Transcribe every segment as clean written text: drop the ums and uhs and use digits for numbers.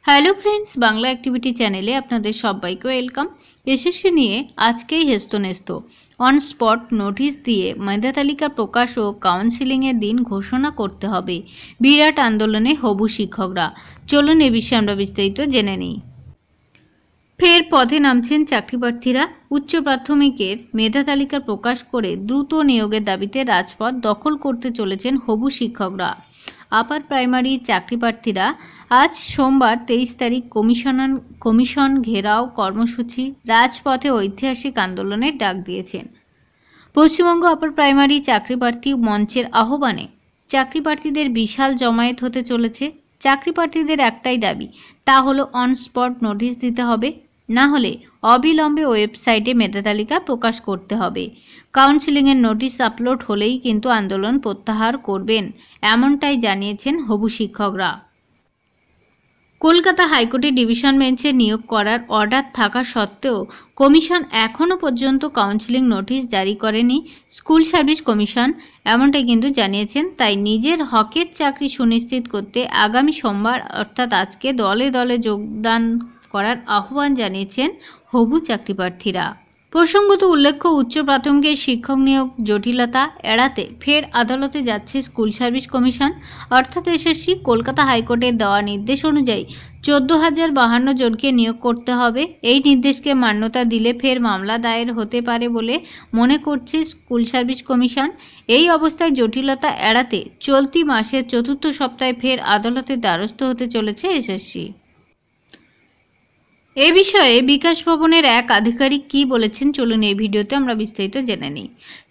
Hello friends, Bangla activity চ্যানেলে আপনাদের সবাইকে ওয়েলকাম। এসএসসি নিয়ে আজকেই হেস্তনেস্ত অন স্পট নোটিশ দিয়ে মেধা তালিকা প্রকাশ ও কাউন্সিলিংয়ের দিন ঘোষণা করতে হবে। বিরাট আন্দোলনে হবু শিক্ষকরা। চলুন এ বিষয়ে আমরা বিস্তারিত জেনে নিই। ফের পথে নামছেন চাকরিপ্রার্থীরা। উচ্চ প্রাথমিকের মেধা তালিকা প্রকাশ করে দ্রুত নিয়োগের দাবিতে রাজপথ দখল করতে চলেছেন হবু শিক্ষকরা। আপার প্রাইমারি চাকরিপ্রার্থীরা আজ সোমবার 23 তারিখ কমিশন ঘেরাও কর্মসূচি রাজপথে ঐতিহাসিক আন্দোলনের ডাক দিয়েছেন। পশ্চিমবঙ্গ আপার প্রাইমারি চাকরিপ্রার্থী মঞ্চের আহ্বানে চাকরিপ্রার্থীদের বিশাল জমায়েত হতে চলেছে। চাকরিপ্রার্থীদের একটাই দাবি, তা হলো অন স্পট নোটিশ দিতে হবে, না হলে অবিলম্বে ওয়েবসাইটে মেধা তালিকা প্রকাশ করতে হবে। কাউন্সিলিংয়ের নোটিশ আপলোড হলেই কিন্তু আন্দোলন প্রত্যাহার করবেন, এমনটাই জানিয়েছেন হবু শিক্ষকরা। কলকাতা হাইকোর্টে ডিভিশন বেঞ্চে নিয়োগ করার অর্ডার থাকা সত্ত্বেও কমিশন এখনও পর্যন্ত কাউন্সিলিং নোটিশ জারি করেনি স্কুল সার্ভিস কমিশন, এমনটাই কিন্তু জানিয়েছেন। তাই নিজের হকের চাকরি সুনিশ্চিত করতে আগামী সোমবার অর্থাৎ আজকে দলে দলে যোগদান করার আহ্বান জানিয়েছেন হবু চাকরিপ্রার্থীরা। প্রসঙ্গত উল্লেখ্য, উচ্চ প্রাথমিকের শিক্ষক নিয়োগ জটিলতা এড়াতে ফের আদালতে যাচ্ছে স্কুল সার্ভিস কমিশন অর্থাৎ এসএসসি। কলকাতা হাইকোর্টের দেওয়া নির্দেশ অনুযায়ী 14,052 জনকে নিয়োগ করতে হবে। এই নির্দেশকে মান্যতা দিলে ফের মামলা দায়ের হতে পারে বলে মনে করছে স্কুল সার্ভিস কমিশন। এই অবস্থায় জটিলতা এড়াতে চলতি মাসের 4র্থ সপ্তাহে ফের আদালতের দ্বারস্থ হতে চলেছে এসএসসি। এ বিষয়ে বিকাশ ভবনের এক আধিকারিক কি বলেছেন, চলুন এই ভিডিওতে আমরা বিস্তারিত জেনে নিই।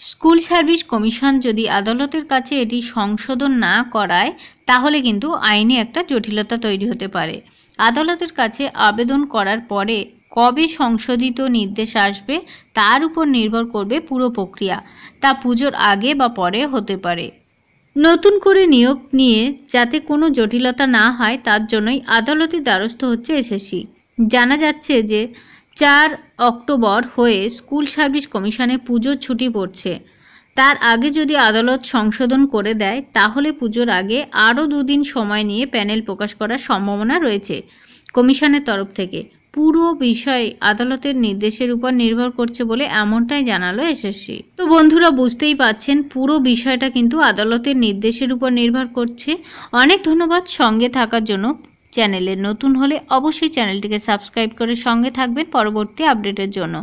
স্কুল সার্ভিস কমিশন যদি আদালতের কাছে এটি সংশোধন না করায় তাহলে কিন্তু আইনে একটা জটিলতা তৈরি হতে পারে। আদালতের কাছে আবেদন করার পরে কবে সংশোধিত নির্দেশ আসবে তার উপর নির্ভর করবে পুরো প্রক্রিয়া। তা পুজোর আগে বা পরে হতে পারে। নতুন করে নিয়োগ নিয়ে যাতে কোনো জটিলতা না হয় তার জন্যই আদালতের দ্বারস্থ হচ্ছে এসএসসি। জানা যাচ্ছে যে 4 অক্টোবর হয়ে স্কুল সার্ভিস কমিশনে পুজোর ছুটি পড়ছে। তার আগে যদি আদালত সংশোধন করে দেয় তাহলে পুজোর আগে আরও 2 দিন সময় নিয়ে প্যানেল প্রকাশ করার সম্ভাবনা রয়েছে কমিশনের তরফ থেকে। পুরো বিষয় আদালতের নির্দেশের উপর নির্ভর করছে বলে এমনটাই জানালো এসএসসি। তো বন্ধুরা, বুঝতেই পাচ্ছেন পুরো বিষয়টা কিন্তু আদালতের নির্দেশের উপর নির্ভর করছে। অনেক ধন্যবাদ সঙ্গে থাকার জন্য। চ্যানেলে নতুন হলে অবশ্যই চ্যানেলটিকে সাবস্ক্রাইব করে সঙ্গে থাকবেন পরবর্তী আপডেটের জন্য।